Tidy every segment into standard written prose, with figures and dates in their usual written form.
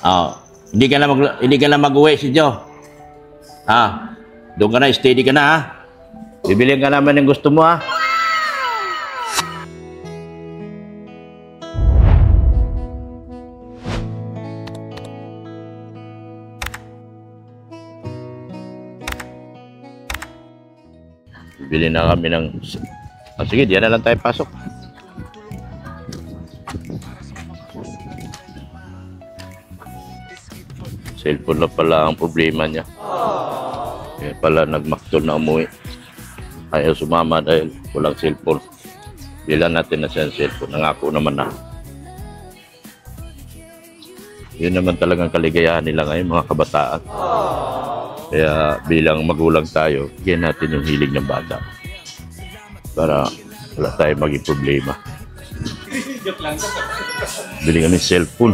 Oh, hindi ka na mag-uwi si Jo. Doon ka na, steady ka na ha. Bibilihan ka naman ng gusto mo ha. Bili na kami ng... sige, diyan na lang tayo pasok. Cellphone na pala ang problema niya. Kaya pala nagmaktol na umuwi. Ayaw sumama dahil walang cellphone. Bilan natin na siya ang cellphone. Nangako naman na. Yun naman talagang kaligayahan nila ngayon, mga kabataan. Kaya bilang magulang tayo, bigyan natin yung hilig ng bata. Para wala tayo maging problema. Bili kami cellphone.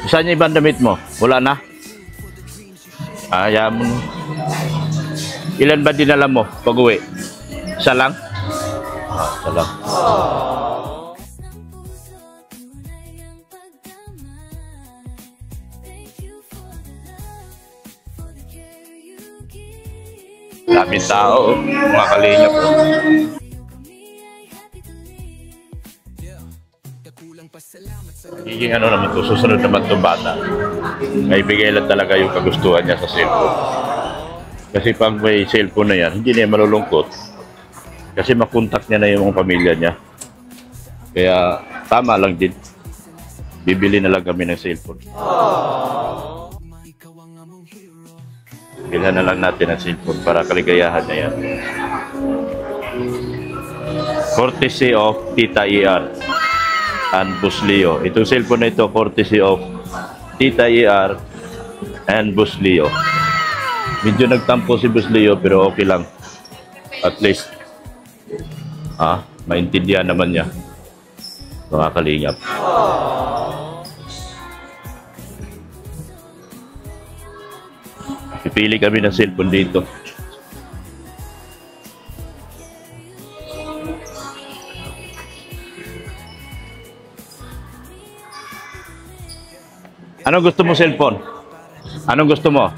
Saan yung ibang damit mo? Wala na? Ayaw mo. Ilan ba dinala mo pag-uwi? Isa lang? Isa lang. Daming tao, mga kalingap. Higing ano naman to, susunod naman itong bata. Naibigay lang talaga yung kagustuhan niya sa cellphone. Kasi pag may cellphone na yan, hindi niya malulungkot. Kasi makontak niya na yung pamilya niya. Kaya tama lang din. Bibili na lang kami ng cellphone. Bilhan na lang natin ang cellphone para kaligayahan na yan. Courtesy of Tita ER and Boss Leo. Itong cellphone na ito, courtesy of Tita ER and Boss Leo. Medyo nagtampo si Boss Leo pero okay lang. At least, maintindihan naman niya. Mga kalingap. Pipili kami ng cellphone dito. Anong gusto mo cellphone? Anong gusto mo?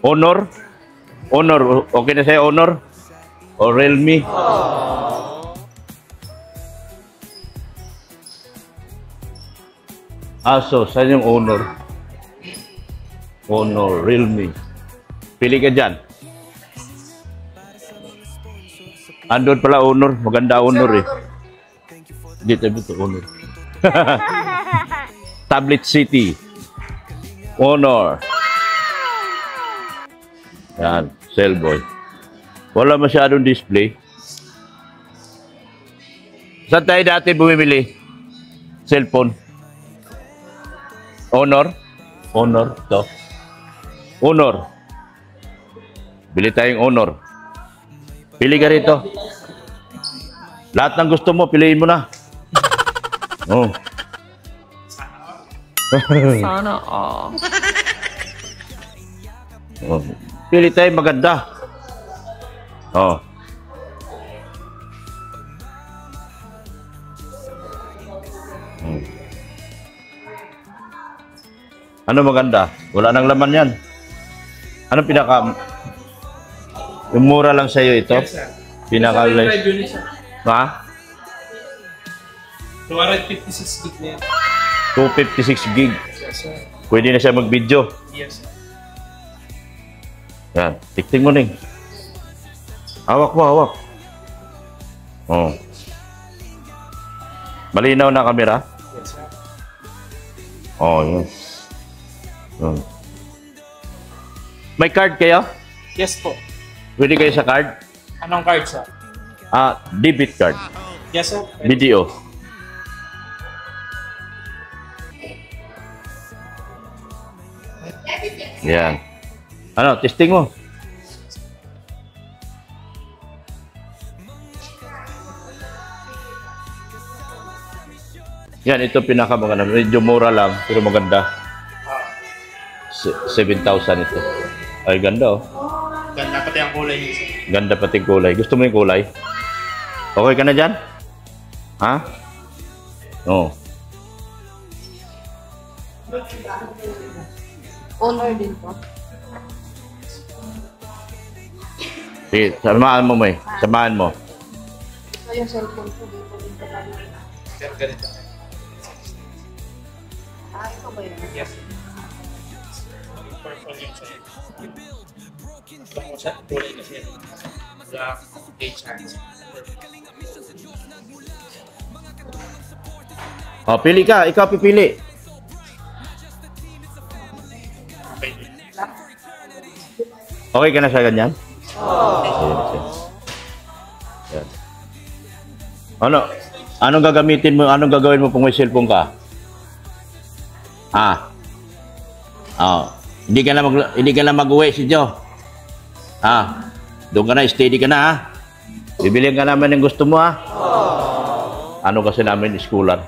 Honor? Honor. Okay na sa'yo, Honor? O Realme? Aso, saan yung Honor? Honor, Realme. Pili ka dyan. Andun pala Honor. Maganda Honor eh. Dito Honor. Tablet City. Honor. Yan, Cellboy. Wala masyadong display. Saan tayo dati bumibili? Cellphone. Honor. Honor to. Honor. Bili tayong Honor. Pili ka rito. Lahat ng gusto mo, piliin mo na. Oh. Sana Oh. Pili tayong maganda. Oh. Ano maganda? Wala nang laman yan. Ano pinaka... Yung mura lang sa'yo ito? Pinaka... Ha? 256 gig na yan. 256 gig. Pwede na siya mag-video. Yes. Yan. Tikting mo ning. Hawak mo, hawak. Oh. Malinaw na kamera? Yes, sir. Oh, yun. May card kayo? Yes po. Pwede kayo sa card? Anong card, sir? Debit card. Yes, sir. Video. Yan. Ano, testing mo. Yan, ito pinakamaganda. Medyo mura lang, pero maganda. 7,000 ito. Ay, ganda oh. Ganda pati ang kulay niya, sir. Ganda pati kulay. Gusto mo yung kulay? Okay ka na dyan? Ha? Oo. Honor din po. Sige, samahan mo, May. Samahan mo. Ito yung cellphone ko dito. Dito pa rin. Sir, ganito. Ito ba yun? Yes. Purple yun, sir. Ito po siya, kulay kasi. Black, beige, and O, pili ka. Ikaw pipili. okay. Okay ka na sa ganyan? Oo. Yan. Ano? Anong gagamitin mo? Anong gagawin mo kung may cellphone ka? Hindi ka na mag-uwi si Joe. Doon ka na, steady ka na ha. Bibilihan ka naman ng gusto mo ha. Ano kasi namin, schoolan.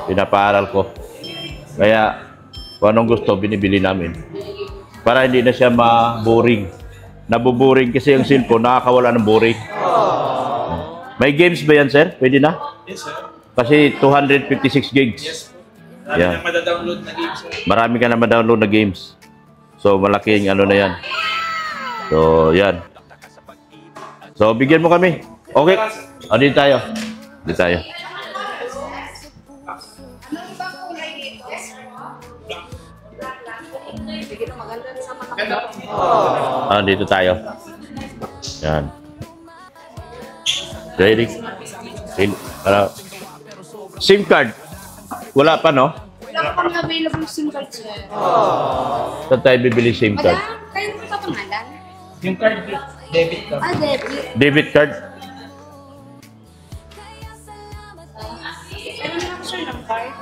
Pinapaaral ko. Kaya, kung anong gusto, binibili namin. Para hindi na siya ma-boring. Nabuboring kasi yung cellphone, nakakawala ng boring. May games ba yan, sir? Pwede na? Yes, sir. Kasi 256 gigs. Yes. Marami Yeah. na madadownload na games, sir. Marami ka na ma-download na games. So, malaking ano na yan. So, yan. So, bigyan mo kami. Okay. Dito tayo. Dito tayo. Sige na, maganda rin sa mga Ganda. Dito tayo. Yan. Ready? SIM card. Wala pa, no? Wala pa kami available SIM card, sir. Saan tayo bibili SIM card? Wala? Kayo na pa pangalan? Yung card, debit card. Debit. Debit card? Ano na ako, sir, ng card?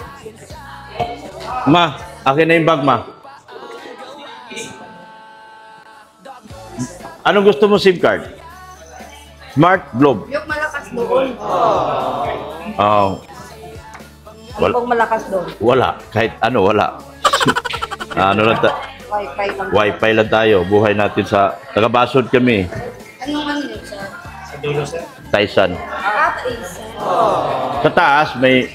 Ma, akin na yung bag, ma. Anong gusto mo SIM card? Smart Globe. Yung malakas doon. Wala. Yung malakas doon. Wala. Kahit ano, wala. Ano lang Wi-Fi lang. Wi-Fi lang tayo. Buhay natin sa... Tagabasod kami. Anong ano yun, sir? Sa dulo, sir. Tyson. Isa. Sa taas, may...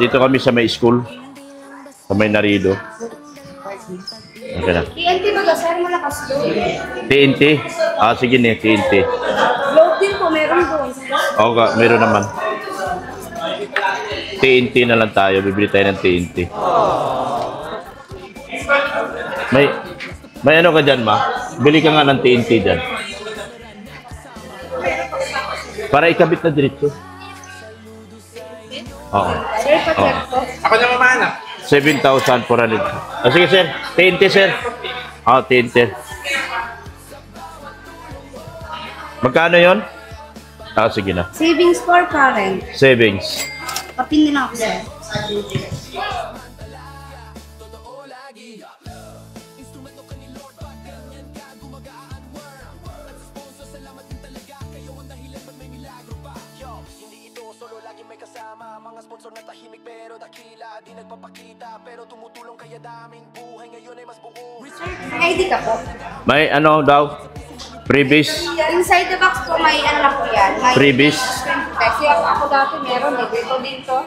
dito kami sa may school. Sa may Narido. Okay na. TNT ba, sir? Malakas doon. TNT? Sige na, TNT. Globe din po, meron doon. Okay, meron naman. TNT na lang tayo. Bibili tayo ng TNT. May ano ka dyan, ma? Bili ka nga ng TNT dyan. Para ikabit na diretso. Oo. Sir, pa-check po. Ako na mamana. 7,400. Sige, sir. TNT, sir. TNT. Magkano yon? Sige na. Savings for current. Savings. Papin din ako, sir. Mga sponsor na tahimik pero dakila di nagpapakita pero tumutulong kaya daming buhay ngayon ay mas buo. May ID ka po. May ano daw? Freebies. Inside the box po, may ano na po yan. May Freebies. Kasi ako dati meron eh. Dito din to.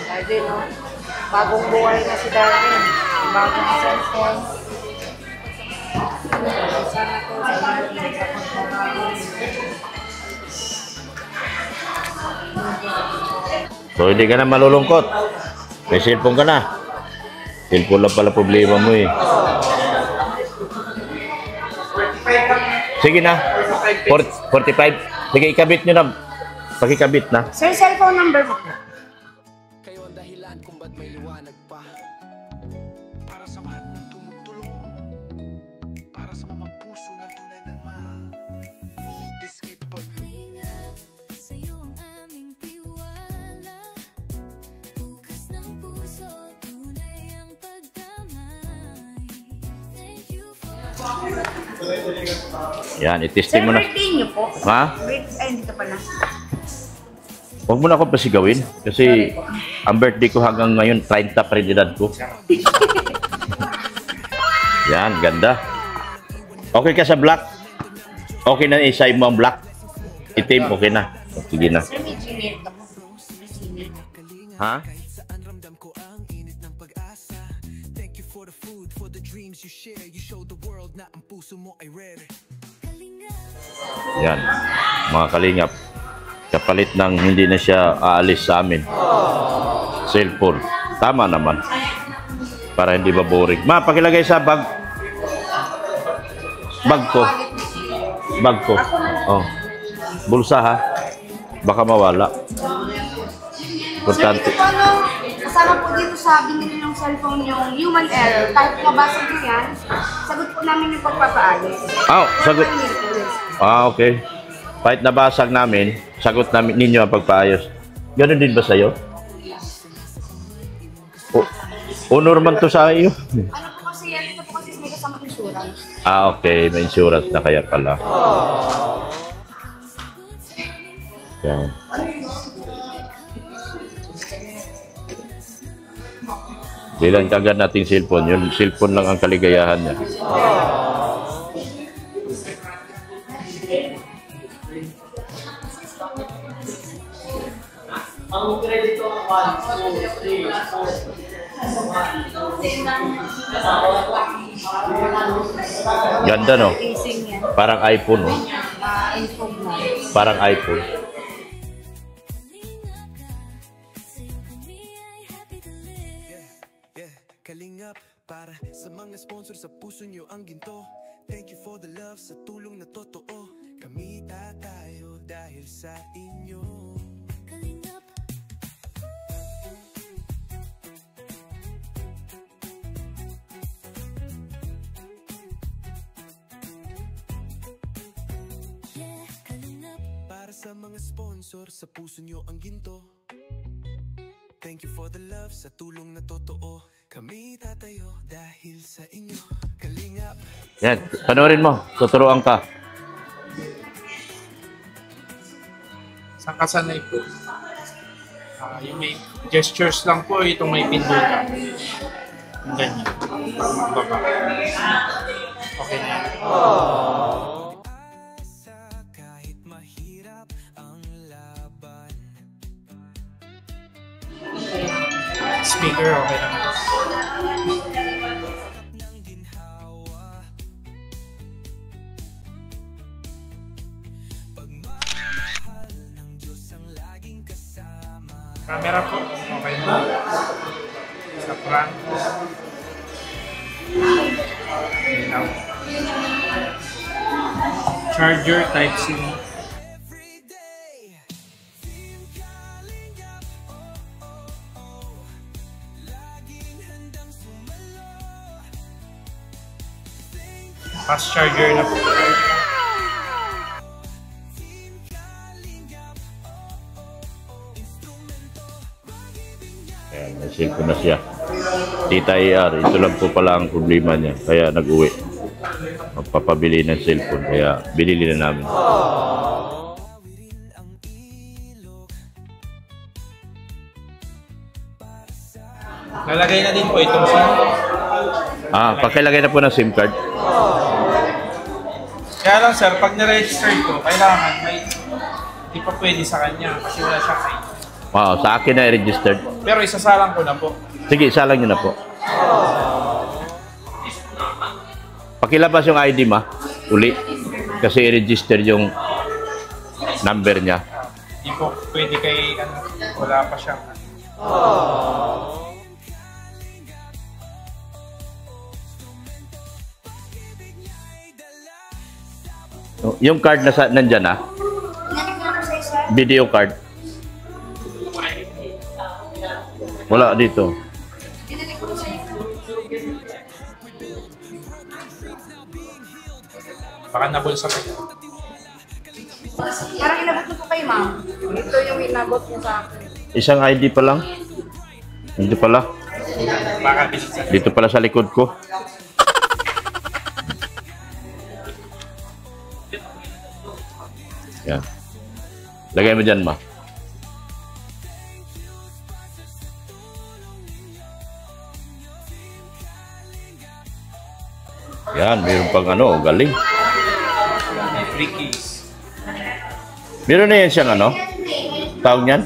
Dati no. Bagong buhay na si Darwin. Bagong cellphone. Sana to sa mga So, hindi ka na malulungkot. May cellphone ka na. Cellphone lang pala problema mo eh. Sige na. 45. Sige, ikabit nyo na. Pakikabit na. Sir, cellphone number mo po. Kayo ang dahilan kung ba't may liwanag pa. Para sa mga tumutulong. Para sa mga puso na tunay ng diskit pa. Sa'yo ang aming tiwala. Bukas ng puso, tunay ang pagdamay. Thank you for... Yan, Sir, itesting mo na. birthday niyo po. Ha? Ay, dito pala. Huwag mo na akong pasigawin. Kasi ang birthday ko hanggang ngayon, 30 pa rin edad ko. Yan, ganda. Okay ka sa black? Okay na isay mo ang black? Itim, okay na. Sige na. Sir, may Gmail ka po. Ha? Saan ramdam ko ang init ng pag-asa. Thank you for the food, for the dreams you share. You show the world na ang puso mo ay rare. Yan, mga kalingap. Kapalit ng hindi na siya aalis sa amin. Cellphone. Tama naman. Para hindi ba boring. Ma, pakilagay sa bag. Bag ko. Bag ko. Oh. Bulsa ha. Baka mawala. Importante. Sir, ito po, kasama po dito sa binili ng cellphone yung human error. Kahit mabasa nyo yan, sagot po namin yung pagpapaayos. Oh, sagot. Okay. Kahit nabasag namin, sagot namin ninyo ang pagpaayos. Ganon din ba sa'yo? Honor man to sa iyo. Ano po kasi yan? Ito po kasi may kasama insurance. Okay. May insurance na kaya pala. Yan. Bilang kagad nating cellphone. Yung cellphone lang ang kaligayahan niya. Ang kredito ang 1, 2, 3, 4. Ganda no? Facing yan. Parang iPhone no? Info na. Parang iPhone. Yeah, kalingap para sa mga sponsor sa puso nyo ang ginto. Thank you for the love sa tulong na totoo. Kami tatayo dahil sa inyo. Kalingap. Yeah, kalingap. Para sa mga sponsor sa puso nyo ang ginto. Thank you for the love sa tulong na totoo. Kami tatayo dahil sa inyo. Kalingap. Yan. Panoorin mo. Tuturuan ka. Sa kasanay po, yung may gestures lang po, itong may pindutan. Yung ganyan. Pag magbaba. Okay na yan. Asa kahit mahirap ang laban. Speaker, okay naman. Ng ginhawa. Pagmamahal ng Diyos ang laging kasama. Camera po, okay na. Sa front. Ilaw. Charger Type-C. Every day, Team Kalingap. Laging handang sumalo. Fast charger na po. Team Kalingap. Instrumento. Ayan, may cellphone na siya. Tita AR, ito lang po pala ang problema niya. Kaya nag-uwi. Magpapabili ng cellphone. Kaya binili na namin. Tawirin ang ilog. Lalagay na din po itong SIM. Pakilagay na po ng SIM card. Kaya lang sir, pag niregister ko, kailangan may di pa pwede sa kanya kasi wala siyang ID. Sa akin na registered. Pero isasalang ko na po. Sige, isalang nyo na po. Pakilabas yung ID ma. Uli. Kasi i-register yung number niya. Di po pwede kay wala pa siyang Yung card na nandyan na. Natin ko na po sa isa. Video card. Wala dito. Dinalik ko sa isa. baka nabulsa ko. Parang inabot mo po kayo, ma'am. Ito yung inabot niya sa akin. Isang ID pa lang. Hindi pala. Baka bisit Dito pala sa likod ko. Yan. Lagay mo dyan, ma. Yan, mayroon pang ano, galing. Free case. Meron na yan siyang ano? Tawag niyan?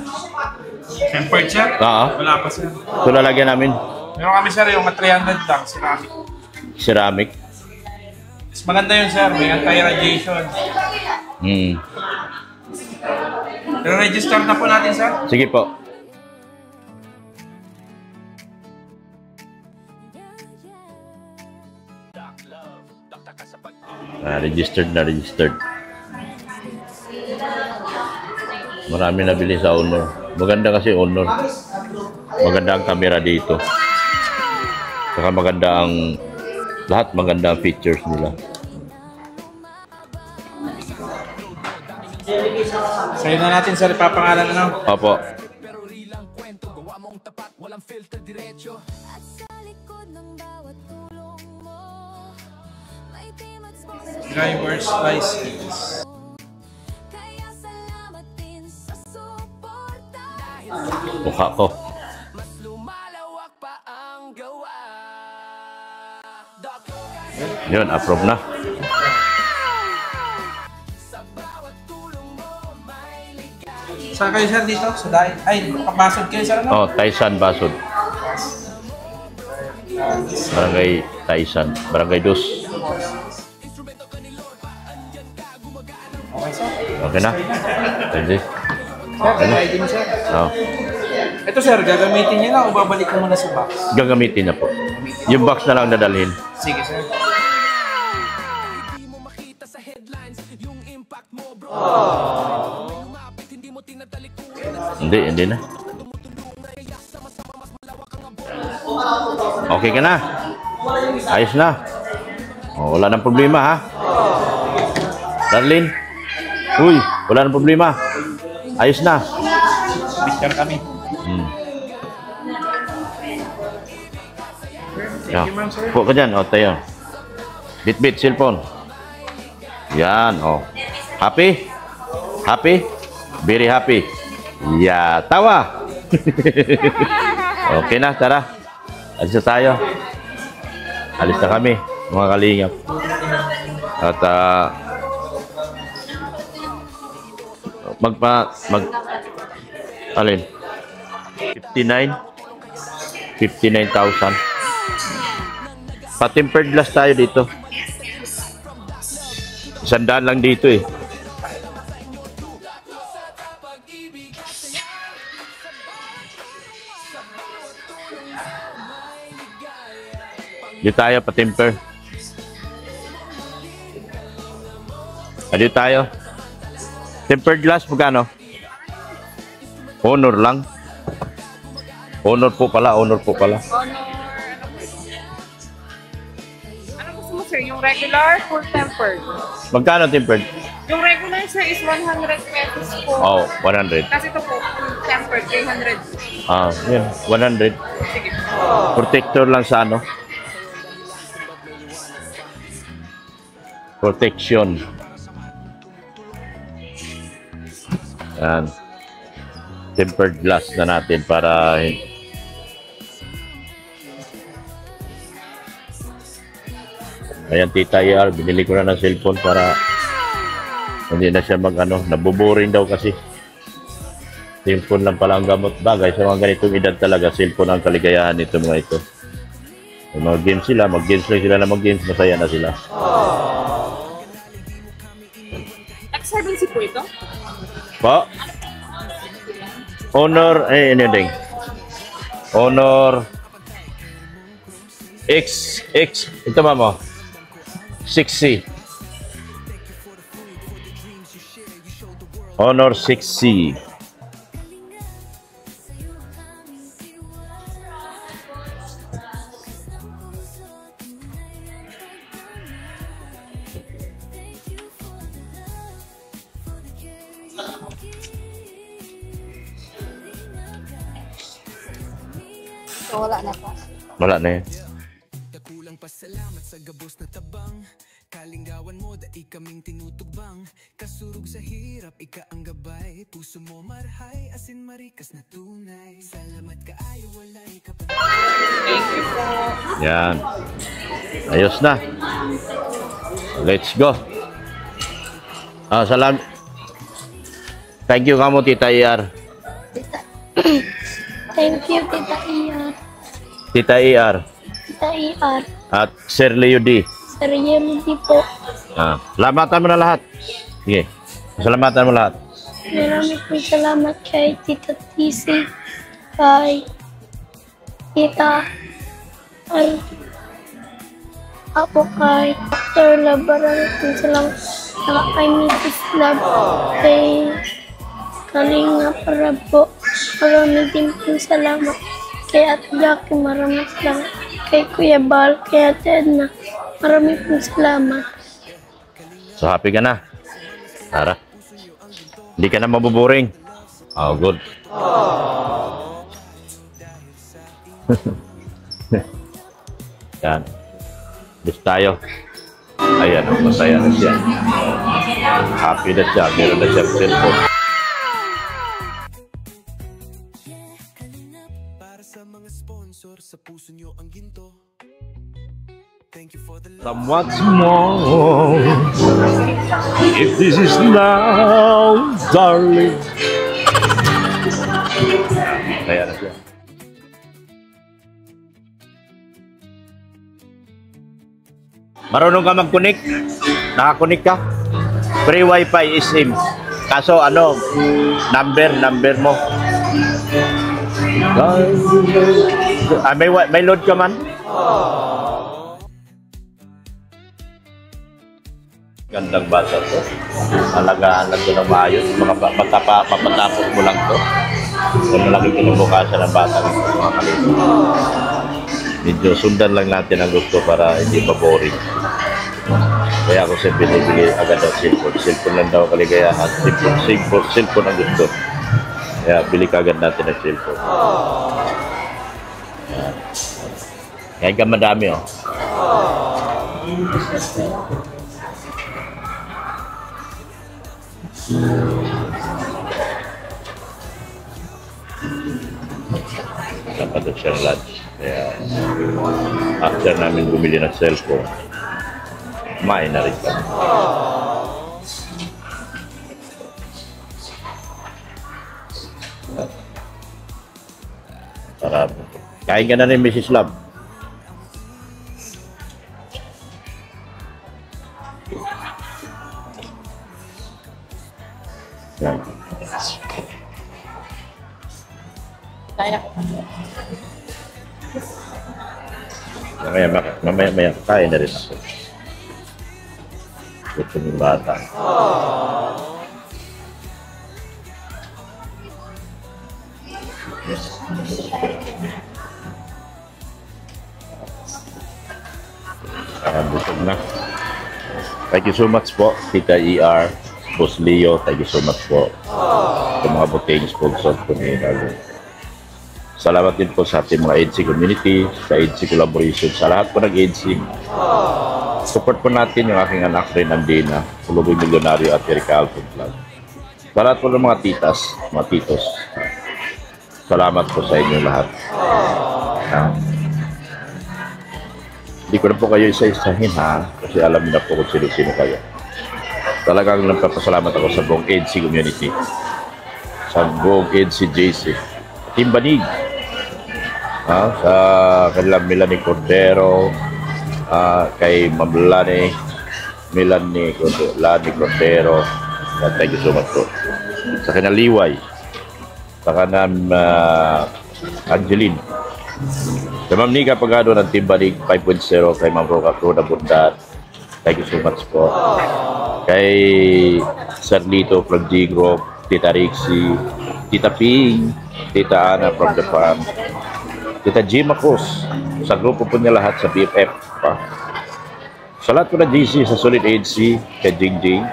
Tempered sir? Oo. Wala pa sir. Ito lalagyan namin. Meron kami sir yung 300 lang, ceramic. Ceramic. Mas maganda yun sir, may anti-radiation. Hmm. Pero register na po natin sir. Sige po. Registered na registered. Marami nabili sa Honor. Maganda kasi Honor. Maganda ang camera dito. Saka maganda ang lahat, maganda ang features nila. Sa'yo na natin sir, ipapangalan na. Opo. At sa likod ng bawat tulong mo, may team at sponsor. Driver's license. Kaya salamat din sa suporta. Mukha ko. Yun, approve na. Saan kayo sir dito? Sa Dahi? Ay, kapasod kayo sir ano? Oh, Taisan Basod. Barangay Taisan. Barangay Dos. Okay sir. Okay na? Pwede. Sir, ID mo sir. Oh. Ito sir, gagamitin niyo na o babalik ko muna sa box? Gagamitin na po. Yung box na lang dadalhin. Sige sir. Hindi na. Okay ka na? Ayos na? Oh, wala nang problema ha? Darlene? Uy, wala nang problema. Ayos na. Picture kami. Yeah. Thank you ma'am sir. Po ka dyan, o tayo. Bit-bit, cellphone. Yan, o. Happy? Happy? Very happy. Yeah, tawa. Okay na, tara. Alis na tayo. Alis na kami, mga kalingap. At alin? 59,000. Pa-tempered glass tayo dito. 100 lang dito eh. Dito tayo pa-temper. Dito tayo. Tempered glass magkano? Honor lang. Honor po pala, honor po pala. Ano gusto mo sir? Yung regular, full tempered? Magkano tempered? Yung regular sir is 100 pesos po. Oh, 100. Kasi ito po, full tempered, 300. Ah, yun, 100. Sige. Protector lang sa ano? Protection. Yan. Tempered glass na natin para ayan, Tita ER, binili ko na ng cellphone para hindi na siya mag-ano, nabuboring daw kasi. Cellphone lang pala ang gamot. Bagay, sa mga ganitong edad talaga, cellphone ang kaligayahan nito mga ito. Kung mag-games sila, mag-games lang sila na mag-games, masaya na sila. X7C po ito? Pa? Honor, ano ding? Honor X, ito ba mo? 6C. Honor 6C. So, wala na po. Wala na yan. Kulang pasalamat sa gabos na tabang. Kalinggawan mo, dai kaming tinutugbang. Kasurog sa hirap, ika ang gabay. Puso mo marhay, asin marikas na tunay. Salamat ka ayo, walay ka pa. Thank you po. Yan. Ayos na. Let's go. Salam. Thank you kamo Tita IR. Thank you, Tita Iar. Tita IR. Tita Iar. At Sir Leo D. Sir Yeludi po. Salamatan mo na lahat. Sige. Salamatan mo lahat. Marami po salamat kay Tita TC, kay Tita Al, ako kay Dr. Lab, marami po salamat. Saka kay Mrs. Lab, kay Kalinga para po. Marami din po salamat. Kay Ate Jackie, marami salamat. Kay Kuya Bal, kay Ate Edna, marami po salamat. So happy ka na? Tara. Hindi ka na mabuboring. Oh, good. Yan. Bis tayo. Ayan, masaya na siya. Happy na siya. Meron na siya cellphone. Para sa mga sponsor, sa puso nyo ang ginto. Thank you for the love. Somewhat's more. If this is now, darling. Ayan na siya. Marunong ka mag-connect? Naka-connect ka? Free wifi is SIM. Kaso ano, number mo. May load ka man? Gandang bata to. Alagaan lang ito ng maayos. Mapatapos mo lang to. Kung malaking kinubukasan ng bata ng mga kalito. Medyo sundan lang natin ang gusto para hindi pa boring. Kaya ako siya binibili agad ang cellphone. Cellphone lang daw kaligayahan. Cellphone ang gusto. Kaya bili ka agad natin ang cellphone. Kaya ka madami oh. Dapat siyang lunch. Kaya after namin bumili ng cellphone, kumain na rin kami. Sarap. Kain ka na rin, Mrs. Love. Yan. Mamaya kain na rin ako. Ito yung bata. Busog na. Thank you so much po, Tita ER, Boss Leo, thank you so much po. Sa mga buting sponsor po ni Lalo. Salamat din po sa ating mga EDC community, sa EDC collaboration, sa lahat po nag-EDC. Support po natin yung aking anak rin, Andina, Puluboy Milyonaryo at Erika Alton Vlog. Sa lahat po ng mga titas, mga titos, salamat po sa inyo lahat. Hindi ko na po kayo isa-isahin ha, kasi alam na po kung sino-sino kayo. Talagang nagpapasalamat ako sa buong EDC community, sa buong EDC JC, Team Banig, sa kanilang Melanie Cordero, kay Ma'am Melanie Cordero, thank you so much po. Sa kanilang Liway, sa kanilang Angeline, sa Ma'am Nika Pagado ng Team Banig 5.0, kay Ma'am Roda Bundat, thank you so much po. Kay Sir Lito from G Group, Tita Rixie, Tita Ping, Tita Ana from the farm, Tita G Macos, sa grupo po niya lahat sa BFF pa. Sa lahat po na GC, sa Solid HC, kay Jingjing,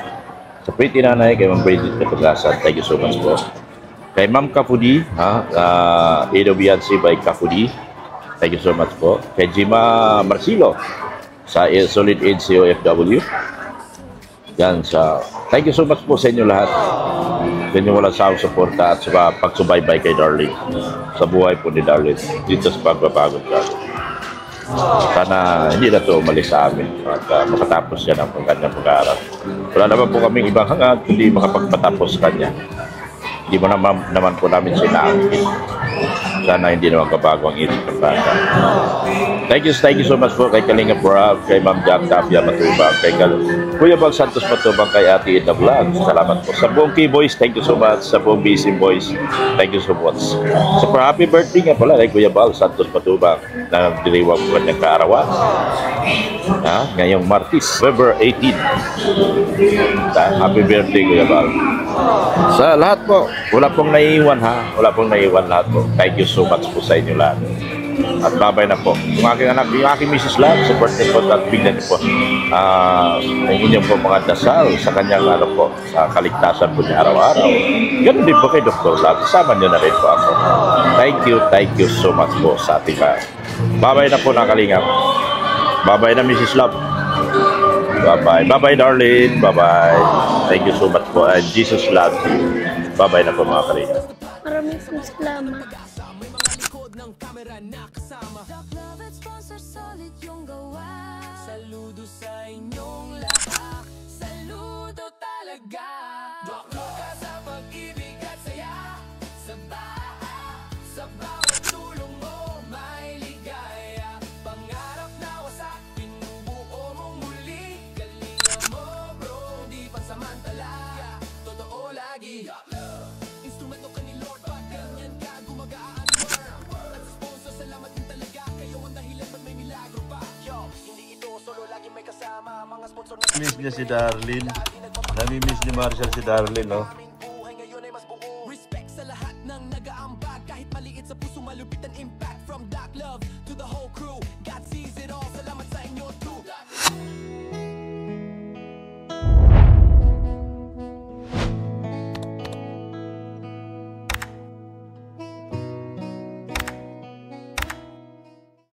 sa Pretty Nanay, kay Ma'am Bridget Kapagasan, thank you so much po. Kay Ma'am Kafudi, AWNC by Kafudi, thank you so much po. Kay Jima Marcilo, sa Solid HC OFW, yan sa, thank you so much po sa inyo lahat. Sa inyo walang sawang suporta at sa pagsubaybay kay Darling. Sa buhay po ni Darling. Dito sa pagpapagod ka. Sana hindi na ito umalis sa amin at makatapos siya ng kanyang pag-aaral. Wala naman po kaming ibang hangad kundi makapagpatapos kanya. Hindi mo naman po namin sinaangkin. Sana hindi naman kabago ang isip ng bata. Thank you so much po kay Kalinga Prab, kay Ma'am Jack Tapia Matubang, kay Kuya Bal Santos Matubang, kay Ate Ida Vlog. Salamat po. Sa buong K-Boys, thank you so much. Sa buong BC Boys, thank you so much. Sa happy birthday nga pala kay Kuya Bal Santos Matubang na diriwang po kanyang kaarawan. Ngayong Martis, February 18. Happy birthday, Kuya Bal. Sa lahat po, wala pong naiiwan ha. Wala pong naiiwan lahat po. Thank you so much po sa inyo lahat. At babay na po. Yung aking anak, yung aking Mrs. Love, support niyo po at bigyan niyo po ang inyong po mga dasal sa kanyang po, sa kaligtasan po niya araw-araw. Ganun din po kay Dr. Love. Sama niyo na rin po ako. Thank you so much po sa ating lahat. Babay na po na Kalingap. Babay na Mrs. Love. Bye-bye. Bye-bye, darling. Bye-bye. Thank you so much po. And Jesus loves you. Bye-bye na po mga Kalingap. Maraming salamat. Doc Love at sponsor solid yung gawa. Saludo sa inyong lahat. Saludo talaga. Doc Love ka sa pag-ibig at saya. Sa bawat tulong mo may ligaya. Pangarap na wasak, pinubuo mong muli. Galingan mo bro, di pansamantala. Totoo lagi. Doc Love, instrumento ka ni Lord, pag ganyan ka gumagaan. At sa sponsor, salamat din talaga. Kayo ang dahilan ba't may milagro pa. Yo, hindi ito solo, lagi may kasama. Mga sponsor na Miss niya si Darlene. Nami-miss ni Marshall si Darlene, no? buhay ngayon ay mas buo. Respect sa lahat ng nag-aambag. Kahit maliit sa puso, malupit ang impact. From Doc Love to the whole crew.